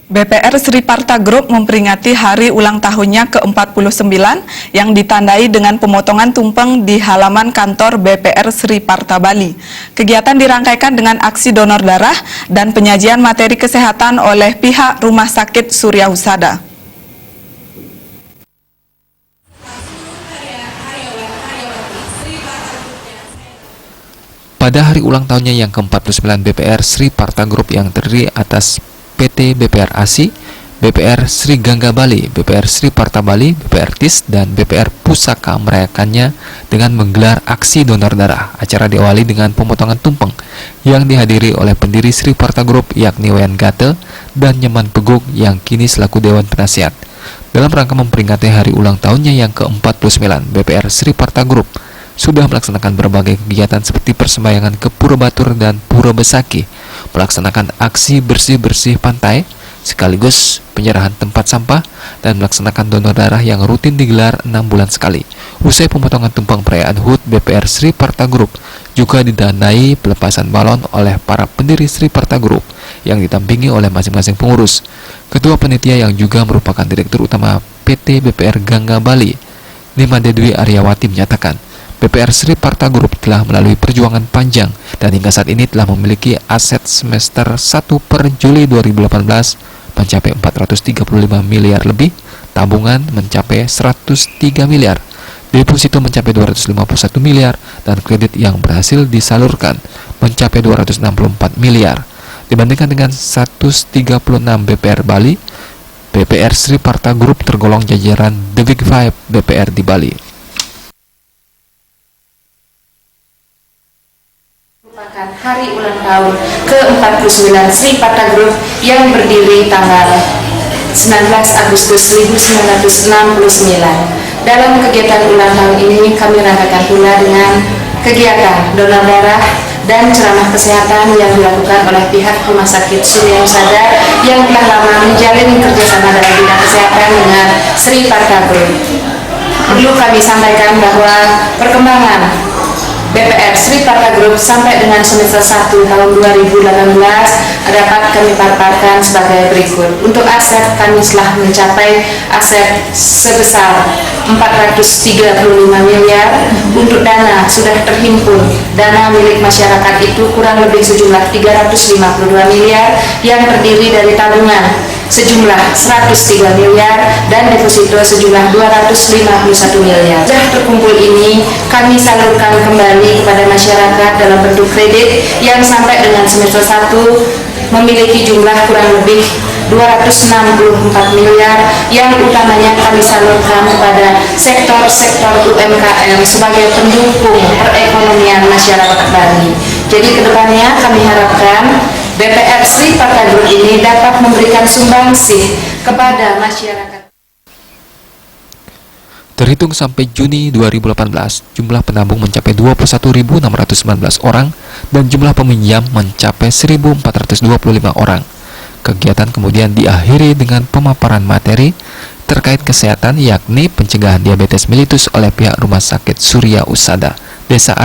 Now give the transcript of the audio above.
BPR Sri Parta Group memperingati hari ulang tahunnya ke-49 yang ditandai dengan pemotongan tumpeng di halaman kantor BPR Sri Parta Bali. Kegiatan dirangkaikan dengan aksi donor darah dan penyajian materi kesehatan oleh pihak Rumah Sakit Surya Husada. Pada hari ulang tahunnya yang ke-49 BPR Sri Parta Group yang terdiri atas PT BPR ASI, BPR Sri Gangga Bali, BPR Sri Parta Bali, BPR TIS, dan BPR Pusaka merayakannya dengan menggelar aksi donor darah. Acara diawali dengan pemotongan tumpeng yang dihadiri oleh pendiri Sri Parta Group yakni Wayan Gatel dan Nyaman Peguk yang kini selaku Dewan Penasihat. Dalam rangka memperingati hari ulang tahunnya yang ke-49, BPR Sri Parta Group sudah melaksanakan berbagai kegiatan seperti persembahyangan ke Pura Batur dan Pura Besaki, melaksanakan aksi bersih-bersih pantai, sekaligus penyerahan tempat sampah, dan melaksanakan donor darah yang rutin digelar 6 bulan sekali. Usai pemotongan tumpeng perayaan HUT, BPR Sri Parta Group juga didanai pelepasan balon oleh para pendiri Sri Parta Group yang ditampingi oleh masing-masing pengurus. Ketua panitia yang juga merupakan Direktur Utama PT BPR Gangga Bali, Nimade Dwi Aryawati menyatakan, BPR Sri Parta Group telah melalui perjuangan panjang dan hingga saat ini telah memiliki aset semester 1 per Juli 2018 mencapai 435 miliar lebih, tabungan mencapai 103 miliar, deposito mencapai 251 miliar, dan kredit yang berhasil disalurkan mencapai 264 miliar. Dibandingkan dengan 136 BPR Bali, BPR Sri Parta Group tergolong jajaran The Big Five BPR di Bali. Hari ulang tahun ke-49 Sri Parta Group yang berdiri tanggal 19 Agustus 1969. Dalam kegiatan ulang tahun ini kami rangkaikan pula dengan kegiatan donor darah dan ceramah kesehatan yang dilakukan oleh pihak Rumah Sakit Surya Husada yang telah lama menjalin kerjasama dalam bidang kesehatan dengan Sri Parta Group. Perlu kami sampaikan bahwa perkembangan BPR Sri Parta Group sampai dengan semester 1 tahun 2018 dapat kami paparkan sebagai berikut. Untuk aset, kami telah mencapai aset sebesar 435 miliar. Untuk dana, sudah terhimpun dana milik masyarakat itu kurang lebih sejumlah 352 miliar yang terdiri dari tabungan sejumlah 103 miliar dan deposito sejumlah 251 miliar. Sudah terkumpul ini kami salurkan kembali kepada masyarakat dalam bentuk kredit yang sampai dengan semester 1 memiliki jumlah kurang lebih 264 miliar yang utamanya kami salurkan kepada sektor-sektor UMKM sebagai pendukung perekonomian masyarakat Bali. Jadi kedepannya kami harapkan BPR Sri Parta Group ini dapat memberikan sumbangsih kepada masyarakat. Terhitung sampai Juni 2018, jumlah penabung mencapai 21.619 orang dan jumlah peminjam mencapai 1.425 orang. Kegiatan kemudian diakhiri dengan pemaparan materi terkait kesehatan yakni pencegahan diabetes mellitus oleh pihak Rumah Sakit Surya Husada, Desa